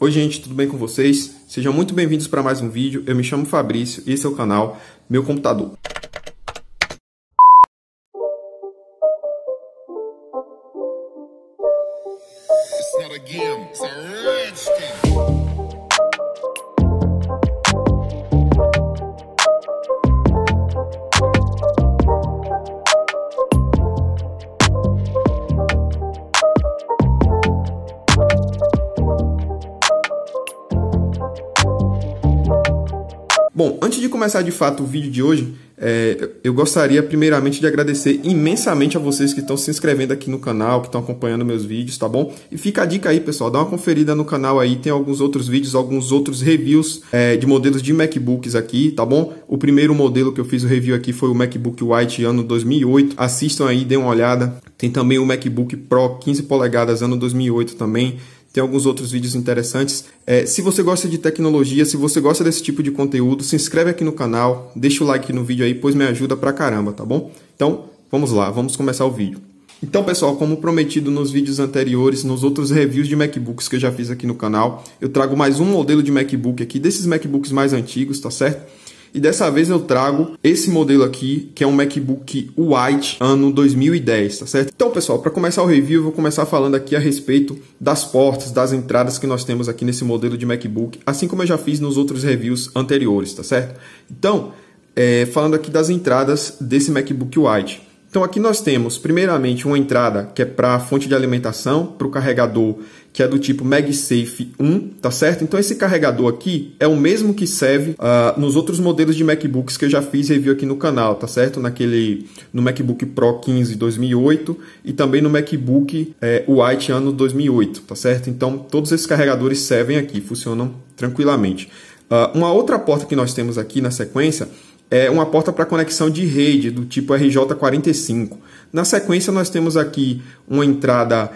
Oi gente, tudo bem com vocês? Sejam muito bem-vindos para mais um vídeo. Eu me chamo Fabrício e esse é o canal Meu Computador. Bom, antes de começar de fato o vídeo de hoje, eu gostaria primeiramente de agradecer imensamente a vocês que estão se inscrevendo aqui no canal, que estão acompanhando meus vídeos, tá bom? E fica a dica aí, pessoal, dá uma conferida no canal aí, tem alguns outros vídeos, alguns outros reviews de modelos de MacBooks aqui, tá bom? O primeiro modelo que eu fiz o review aqui foi o MacBook White ano 2008, assistam aí, dêem uma olhada. Tem também o MacBook Pro 15 polegadas ano 2008 também. Tem alguns outros vídeos interessantes. Se você gosta de tecnologia, se você gosta desse tipo de conteúdo, se inscreve aqui no canal, deixa o like no vídeo aí, pois me ajuda pra caramba, tá bom? Então, vamos lá, vamos começar o vídeo. Então, pessoal, como prometido nos vídeos anteriores, nos outros reviews de MacBooks que eu já fiz aqui no canal, eu trago mais um modelo de MacBook aqui, desses MacBooks mais antigos, tá certo? E dessa vez eu trago esse modelo aqui, que é um MacBook White ano 2010, tá certo? Então, pessoal, para começar o review, eu vou começar falando aqui a respeito das portas, das entradas que nós temos aqui nesse modelo de MacBook, assim como eu já fiz nos outros reviews anteriores, tá certo? Então, falando aqui das entradas desse MacBook White. Então aqui nós temos, primeiramente, uma entrada que é para a fonte de alimentação, para o carregador, que é do tipo MagSafe 1, tá certo? Então esse carregador aqui é o mesmo que serve nos outros modelos de MacBooks que eu já fiz review aqui no canal, tá certo? No MacBook Pro 15 2008 e também no MacBook White ano 2008, tá certo? Então todos esses carregadores servem aqui, funcionam tranquilamente. Uma outra porta que nós temos aqui na sequência é uma porta para conexão de rede do tipo RJ45. Na sequência nós temos aqui uma entrada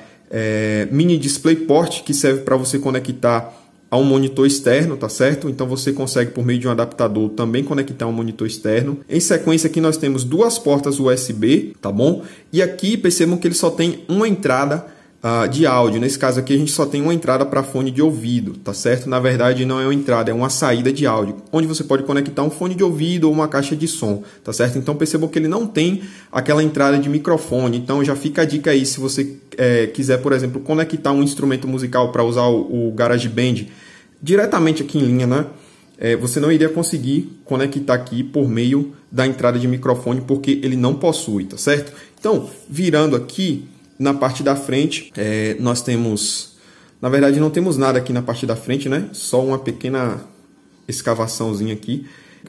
mini DisplayPort que serve para você conectar a um monitor externo, tá certo? Então você consegue por meio de um adaptador também conectar um monitor externo. Em sequência aqui nós temos duas portas USB, tá bom? E aqui percebam que ele só tem uma entrada de áudio. Nesse caso aqui a gente só tem uma entrada para fone de ouvido, tá certo? Na verdade não é uma entrada, é uma saída de áudio, onde você pode conectar um fone de ouvido ou uma caixa de som, tá certo? Então percebam que ele não tem aquela entrada de microfone, então já fica a dica aí se você quiser, por exemplo, conectar um instrumento musical para usar o GarageBand diretamente aqui em linha, né? Você não iria conseguir conectar aqui por meio da entrada de microfone, porque ele não possui, tá certo? Então, virando aqui, na parte da frente, nós temos... Na verdade, não temos nada aqui na parte da frente, né? Só uma pequena escavaçãozinha aqui.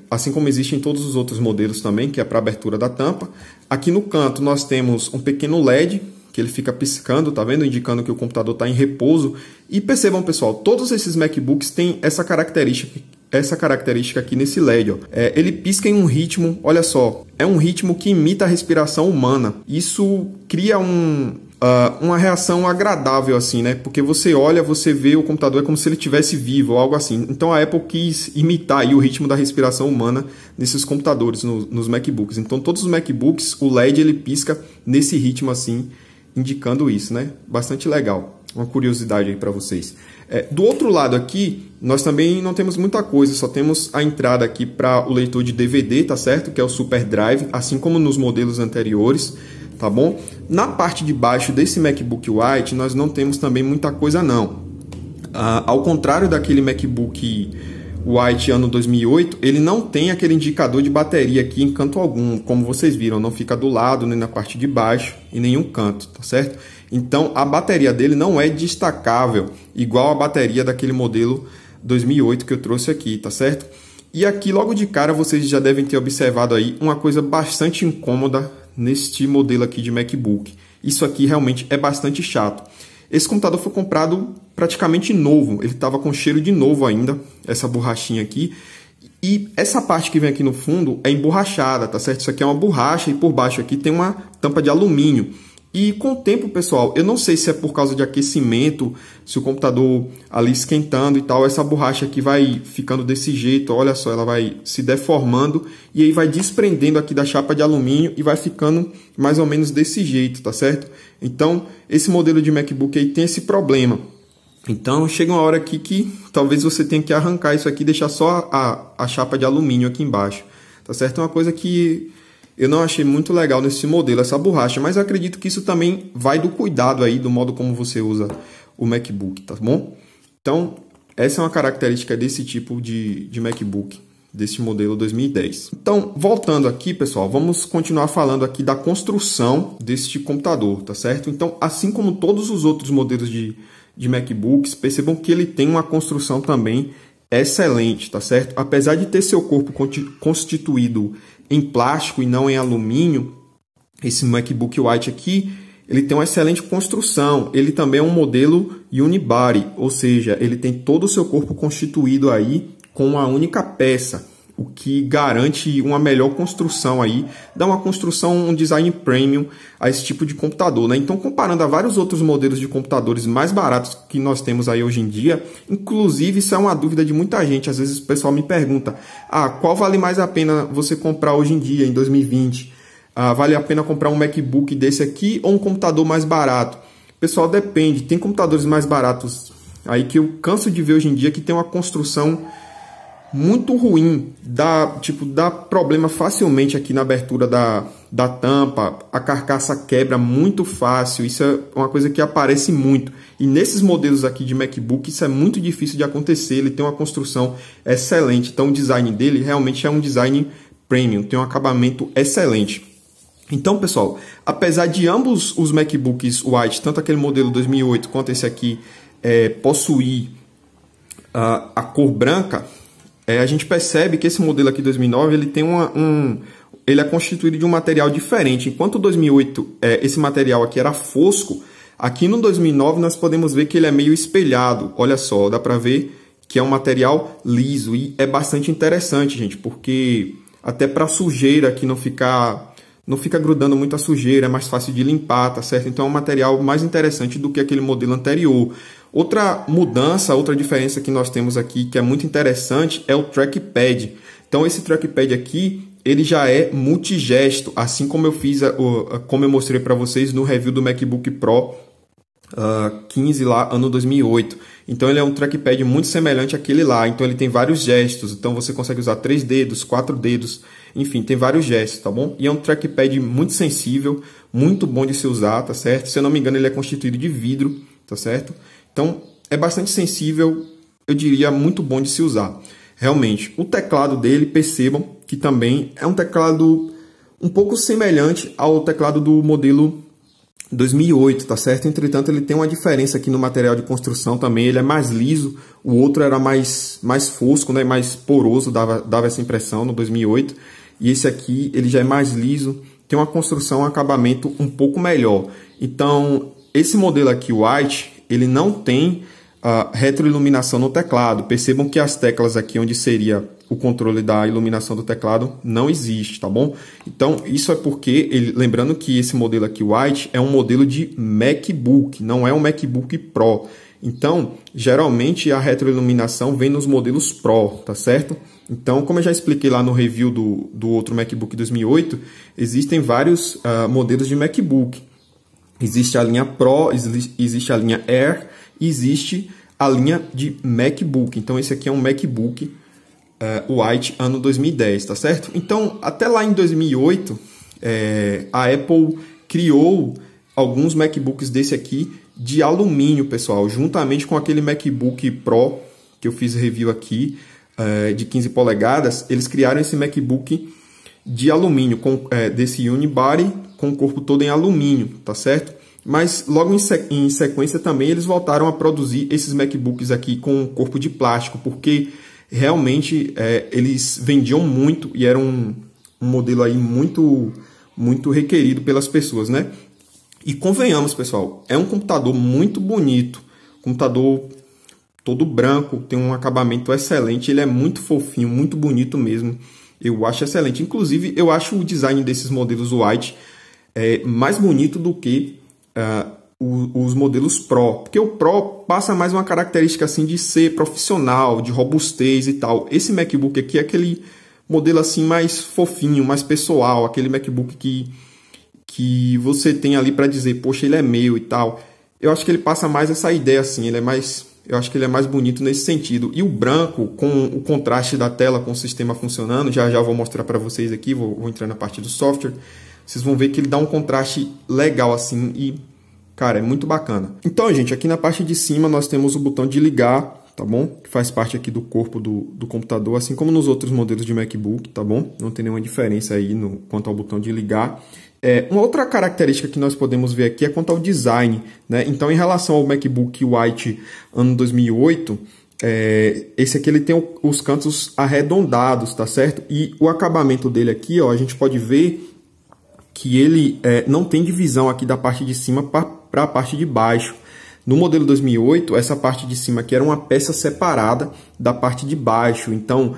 Assim como existe em todos os outros modelos também, que é para abertura da tampa. Aqui no canto, nós temos um pequeno LED, que ele fica piscando, tá vendo? Indicando que o computador está em repouso. E percebam, pessoal, todos esses MacBooks têm essa característica aqui nesse LED, ó. Ele pisca em um ritmo, olha só, é um ritmo que imita a respiração humana. Isso cria uma reação agradável, assim, né? Porque você olha, você vê o computador, é como se ele estivesse vivo, ou algo assim. Então a Apple quis imitar aí o ritmo da respiração humana nesses computadores, nos MacBooks. Então todos os MacBooks, o LED ele pisca nesse ritmo assim, indicando isso, né? Bastante legal. Uma curiosidade aí para vocês. Do outro lado aqui, nós também não temos muita coisa, só temos a entrada aqui para o leitor de DVD, tá certo? Que é o Super Drive, assim como nos modelos anteriores, tá bom? Na parte de baixo desse MacBook White, nós não temos também muita coisa não. Ao contrário daquele MacBook White ano 2008, ele não tem aquele indicador de bateria aqui em canto algum, como vocês viram, não fica do lado, nem na parte de baixo, em nenhum canto, tá certo? Então a bateria dele não é destacável, igual a bateria daquele modelo 2008 que eu trouxe aqui, tá certo? E aqui logo de cara vocês já devem ter observado aí uma coisa bastante incômoda neste modelo aqui de MacBook. Isso aqui realmente é bastante chato. Esse computador foi comprado praticamente novo, ele estava com cheiro de novo ainda, essa borrachinha aqui. E essa parte que vem aqui no fundo é emborrachada, tá certo? Isso aqui é uma borracha e por baixo aqui tem uma tampa de alumínio. E com o tempo, pessoal, eu não sei se é por causa de aquecimento, se o computador ali esquentando e tal, essa borracha aqui vai ficando desse jeito, olha só, ela vai se deformando e aí vai desprendendo aqui da chapa de alumínio e vai ficando mais ou menos desse jeito, tá certo? Então, esse modelo de MacBook aí tem esse problema. Então chega uma hora aqui que talvez você tenha que arrancar isso aqui e deixar só a chapa de alumínio aqui embaixo, tá certo? É uma coisa que eu não achei muito legal nesse modelo, essa borracha, mas eu acredito que isso também vai do cuidado aí, do modo como você usa o MacBook, tá bom? Então, essa é uma característica desse tipo de MacBook, desse modelo 2010. Então, voltando aqui, pessoal, vamos continuar falando aqui da construção deste computador, tá certo? Então, assim como todos os outros modelos de MacBooks, percebam que ele tem uma construção também excelente, tá certo? Apesar de ter seu corpo constituído em plástico e não em alumínio, esse MacBook White aqui, ele tem uma excelente construção. Ele também é um modelo unibody, ou seja, ele tem todo o seu corpo constituído aí com uma única peça, o que garante uma melhor construção aí, dá uma construção, um design premium a esse tipo de computador, né? Então, comparando a vários outros modelos de computadores mais baratos que nós temos aí hoje em dia, inclusive isso é uma dúvida de muita gente, às vezes o pessoal me pergunta, qual vale mais a pena você comprar hoje em dia, em 2020? Vale a pena comprar um MacBook desse aqui ou um computador mais barato? Pessoal, depende, tem computadores mais baratos aí que eu canso de ver hoje em dia que tem uma construção muito ruim, dá problema facilmente aqui na abertura da tampa, a carcaça quebra muito fácil, isso é uma coisa que aparece muito. E nesses modelos aqui de MacBook isso é muito difícil de acontecer, ele tem uma construção excelente, então o design dele realmente é um design premium, tem um acabamento excelente. Então, pessoal, apesar de ambos os MacBooks White, tanto aquele modelo 2008 quanto esse aqui, possuir a cor branca, a gente percebe que esse modelo aqui 2009 ele tem ele é constituído de um material diferente. Enquanto o 2008 esse material aqui era fosco, aqui no 2009 nós podemos ver que ele é meio espelhado. Olha só, dá para ver que é um material liso e é bastante interessante, gente, porque até para sujeira aqui não fica grudando muita sujeira, é mais fácil de limpar, tá certo? Então é um material mais interessante do que aquele modelo anterior. Outra mudança, outra diferença que nós temos aqui, que é muito interessante, é o trackpad. Então esse trackpad aqui, ele já é multigesto, assim como eu fiz, como eu mostrei para vocês no review do MacBook Pro 15 lá, ano 2008. Então ele é um trackpad muito semelhante àquele lá, então ele tem vários gestos, então você consegue usar 3 dedos, 4 dedos, enfim, tem vários gestos, tá bom? E é um trackpad muito sensível, muito bom de se usar, tá certo? Se eu não me engano ele é constituído de vidro, tá certo? Então é bastante sensível, eu diria muito bom de se usar. Realmente, o teclado dele, percebam que também é um teclado um pouco semelhante ao teclado do modelo 2008, tá certo? Entretanto, ele tem uma diferença aqui no material de construção também, ele é mais liso, o outro era mais fosco, né? Mais poroso, dava essa impressão no 2008, e esse aqui ele já é mais liso, tem uma construção, um acabamento um pouco melhor. Então, esse modelo aqui, o White, ele não tem retroiluminação no teclado. Percebam que as teclas aqui onde seria o controle da iluminação do teclado não existe, tá bom? Então, isso é porque, lembrando que esse modelo aqui, o White, é um modelo de MacBook, não é um MacBook Pro. Então, geralmente a retroiluminação vem nos modelos Pro, tá certo? Então, como eu já expliquei lá no review do outro MacBook 2008, existem vários modelos de MacBook. Existe a linha Pro, existe a linha Air, existe a linha de MacBook. Então, esse aqui é um MacBook White ano 2010, tá certo? Então, até lá em 2008, a Apple criou alguns MacBooks desse aqui de alumínio, pessoal, juntamente com aquele MacBook Pro que eu fiz review aqui, de 15 polegadas, eles criaram esse MacBook de alumínio, desse unibody, com o corpo todo em alumínio, tá certo? Mas logo em sequência também eles voltaram a produzir esses MacBooks aqui com corpo de plástico, porque realmente eles vendiam muito e era um modelo aí muito requerido pelas pessoas, né? E convenhamos, pessoal, é um computador muito bonito, computador todo branco, tem um acabamento excelente, ele é muito fofinho, muito bonito mesmo, eu acho excelente. Inclusive, eu acho o design desses modelos White mais bonito do que os modelos Pro, porque o Pro passa mais uma característica assim de ser profissional, de robustez e tal. Esse MacBook aqui é aquele modelo assim mais fofinho, mais pessoal, aquele MacBook que você tem ali para dizer, poxa, ele é meu e tal. Eu acho que ele passa mais essa ideia assim, ele é mais eu acho que ele é mais bonito nesse sentido. E o branco, com o contraste da tela, com o sistema funcionando, já já vou mostrar para vocês aqui, vou entrar na parte do software, vocês vão ver que ele dá um contraste legal assim e, cara, é muito bacana. Então, gente, aqui na parte de cima nós temos o botão de ligar, tá bom? Que faz parte aqui do corpo do computador, assim como nos outros modelos de MacBook, tá bom? Não tem nenhuma diferença aí quanto ao botão de ligar. Uma outra característica que nós podemos ver aqui é quanto ao design, né? Então, em relação ao MacBook White ano 2008, esse aqui ele tem os cantos arredondados, tá certo? E o acabamento dele aqui, ó, a gente pode ver que ele não tem divisão aqui da parte de cima para a parte de baixo. No modelo 2008, essa parte de cima aqui era uma peça separada da parte de baixo. Então,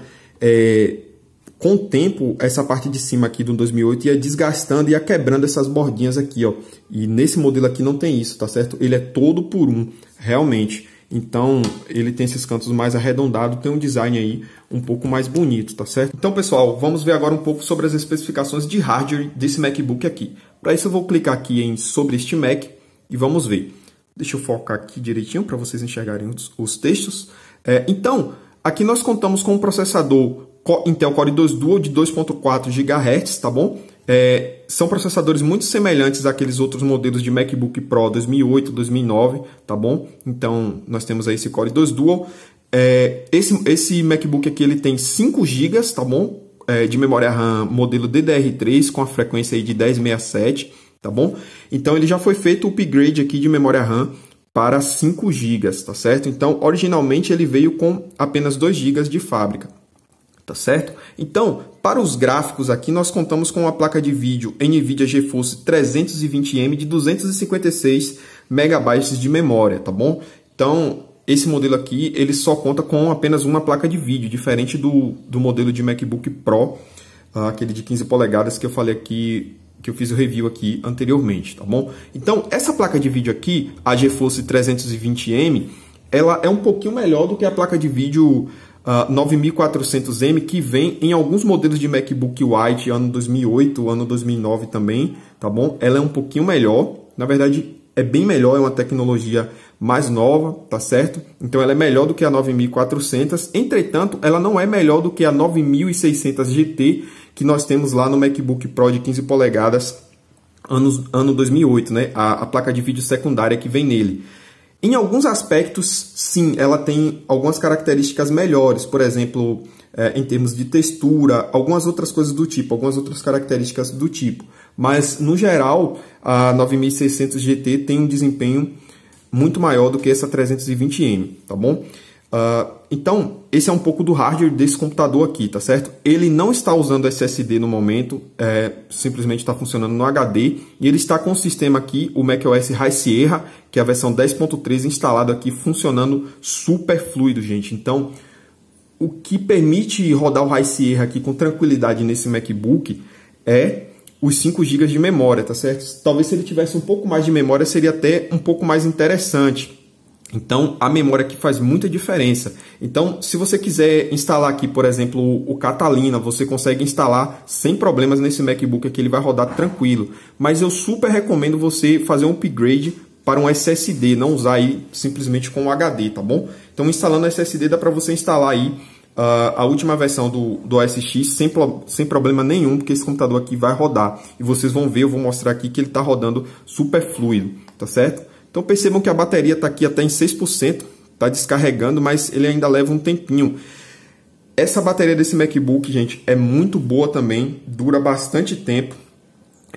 com o tempo, essa parte de cima aqui do 2008 ia desgastando e ia quebrando essas bordinhas aqui, ó. E nesse modelo aqui não tem isso, tá certo? Ele é todo por um, realmente. Então, ele tem esses cantos mais arredondados, tem um design aí um pouco mais bonito, tá certo? Então, pessoal, vamos ver agora um pouco sobre as especificações de hardware desse MacBook aqui. Para isso, eu vou clicar aqui em sobre este Mac e vamos ver. Deixa eu focar aqui direitinho para vocês enxergarem os textos. Então, aqui nós contamos com um processador Intel Core i2 Duo de 2.4 GHz, tá bom? São processadores muito semelhantes àqueles outros modelos de MacBook Pro 2008, 2009, tá bom? Então, nós temos aí esse Core i2 Duo. Esse MacBook aqui ele tem 5 GB, tá bom? De memória RAM modelo DDR3 com a frequência aí de 1067, tá bom? Então, ele já foi feito o upgrade aqui de memória RAM para 5 GB, tá certo? Então, originalmente ele veio com apenas 2 GB de fábrica. Tá certo? Então, para os gráficos aqui, nós contamos com uma placa de vídeo NVIDIA GeForce 320M de 256 MB de memória, tá bom? Então, esse modelo aqui, ele só conta com apenas uma placa de vídeo, diferente do modelo de MacBook Pro, aquele de 15 polegadas que eu falei aqui, que eu fiz o review aqui anteriormente, tá bom? Então, essa placa de vídeo aqui, a GeForce 320M, ela é um pouquinho melhor do que a placa de vídeo 9400M que vem em alguns modelos de MacBook White ano 2008, ano 2009 também, tá bom? Ela é um pouquinho melhor, na verdade é bem melhor, é uma tecnologia mais nova, tá certo? Então ela é melhor do que a 9400, entretanto ela não é melhor do que a 9600 GT que nós temos lá no MacBook Pro de 15 polegadas ano 2008, né? A placa de vídeo secundária que vem nele. Em alguns aspectos, sim, ela tem algumas características melhores, por exemplo, em termos de textura, algumas outras coisas do tipo, algumas outras características do tipo. Mas, no geral, a 9600 GT tem um desempenho muito maior do que essa 320M, tá bom? Então, esse é um pouco do hardware desse computador aqui, tá certo? Ele não está usando SSD no momento, simplesmente está funcionando no HD. E ele está com o sistema aqui, o macOS High Sierra, que é a versão 10.3 instalado aqui, funcionando super fluido, gente. Então, o que permite rodar o High Sierra aqui com tranquilidade nesse MacBook é os 5 GB de memória, tá certo? Talvez se ele tivesse um pouco mais de memória, seria até um pouco mais interessante. Então, a memória aqui faz muita diferença. Então, se você quiser instalar aqui, por exemplo, o Catalina, você consegue instalar sem problemas nesse MacBook aqui, ele vai rodar tranquilo. Mas eu super recomendo você fazer um upgrade para um SSD, não usar aí simplesmente com um HD, tá bom? Então, instalando SSD, dá para você instalar aí a última versão do OS X sem problema nenhum, porque esse computador aqui vai rodar. E vocês vão ver, eu vou mostrar aqui que ele está rodando super fluido, tá certo? Então percebam que a bateria está aqui até em 6%, está descarregando, mas ele ainda leva um tempinho. Essa bateria desse MacBook, gente, é muito boa também, dura bastante tempo.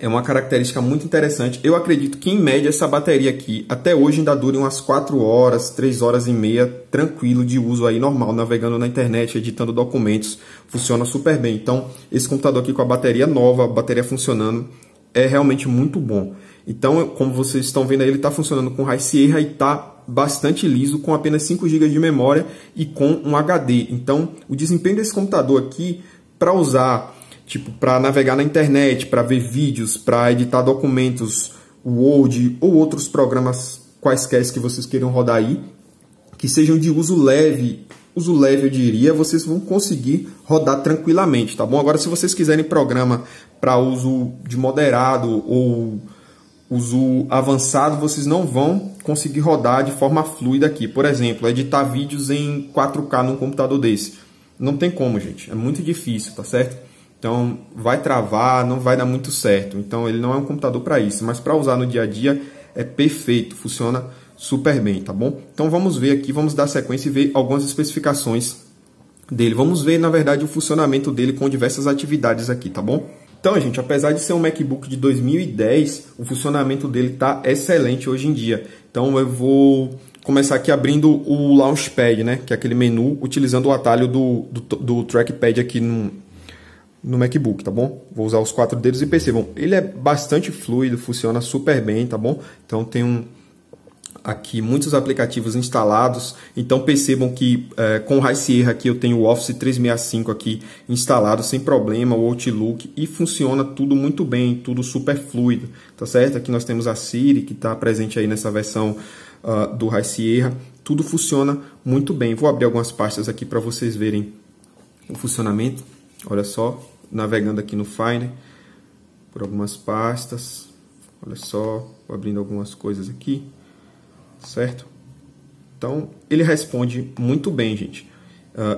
É uma característica muito interessante. Eu acredito que, em média, essa bateria aqui, até hoje, ainda dura umas 4 horas, 3 horas e meia, tranquilo, de uso aí normal, navegando na internet, editando documentos. Funciona super bem. Então, esse computador aqui com a bateria nova, a bateria funcionando, é realmente muito bom. Então, como vocês estão vendo aí, ele está funcionando com High Sierra e está bastante liso, com apenas 5 GB de memória e com um HD. Então, o desempenho desse computador aqui, para usar, tipo, para navegar na internet, para ver vídeos, para editar documentos, Word ou outros programas quaisquer que vocês queiram rodar aí, que sejam de uso leve eu diria, vocês vão conseguir rodar tranquilamente, tá bom? Agora, se vocês quiserem programa para uso de moderado ou uso avançado, vocês não vão conseguir rodar de forma fluida aqui. Por exemplo, editar vídeos em 4K num computador desse. Não tem como, gente. É muito difícil, tá certo? Então, vai travar, não vai dar muito certo. Então, ele não é um computador para isso. Mas para usar no dia a dia, é perfeito. Funciona super bem, tá bom? Então, vamos ver aqui, vamos dar sequência e ver algumas especificações dele. Vamos ver, na verdade, o funcionamento dele com diversas atividades aqui, tá bom? Então, gente, apesar de ser um MacBook de 2010, o funcionamento dele tá excelente hoje em dia. Então, eu vou começar aqui abrindo o Launchpad, né? Que é aquele menu, utilizando o atalho do Trackpad aqui no MacBook, tá bom? Vou usar os 4 dedos e percebam, ele é bastante fluido, funciona super bem, tá bom? Então, tem aqui muitos aplicativos instalados, então percebam que com o High Sierra aqui eu tenho o Office 365 aqui instalado sem problema, o Outlook, e funciona tudo muito bem, tudo super fluido, tá certo? Aqui nós temos a Siri, que está presente aí nessa versão do High Sierra, tudo funciona muito bem. Vou abrir algumas pastas aqui para vocês verem o funcionamento. Olha só, navegando aqui no Finder por algumas pastas, olha só, vou abrindo algumas coisas aqui, certo? Então, ele responde muito bem, gente.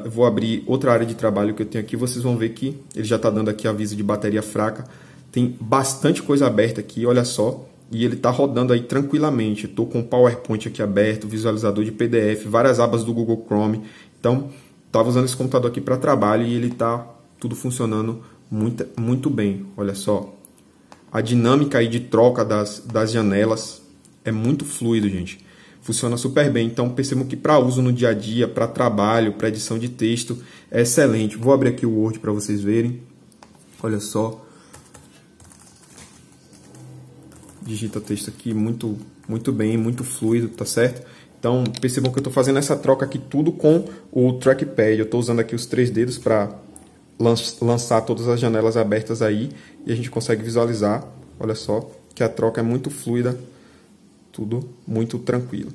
Eu vou abrir outra área de trabalho que eu tenho aqui, vocês vão ver que ele já está dando aqui aviso de bateria fraca. Tem bastante coisa aberta aqui, olha só, e ele está rodando aí tranquilamente. Estou com o PowerPoint aqui aberto, visualizador de PDF, várias abas do Google Chrome. Então, estava usando esse computador aqui para trabalho e ele está tudo funcionando muito bem. Olha só, a dinâmica aí de troca das janelas é muito fluido, gente. Funciona super bem. Então, percebam que para uso no dia a dia, para trabalho, para edição de texto, é excelente. Vou abrir aqui o Word para vocês verem. Olha só. Digita texto aqui muito bem, muito fluido, tá certo? Então, percebam que eu estou fazendo essa troca aqui tudo com o Trackpad. Eu estou usando aqui os 3 dedos para lançar todas as janelas abertas aí. E a gente consegue visualizar, olha só, que a troca é muito fluida. Tudo muito tranquilo.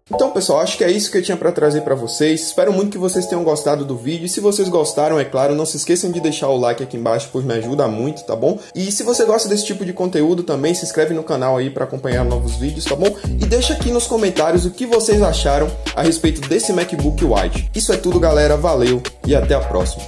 Então, pessoal, acho que é isso que eu tinha para trazer para vocês. Espero muito que vocês tenham gostado do vídeo. E se vocês gostaram, é claro, não se esqueçam de deixar o like aqui embaixo, pois me ajuda muito, tá bom? E se você gosta desse tipo de conteúdo também, se inscreve no canal aí para acompanhar novos vídeos, tá bom? E deixa aqui nos comentários o que vocês acharam a respeito desse MacBook White. Isso é tudo, galera. Valeu e até a próxima.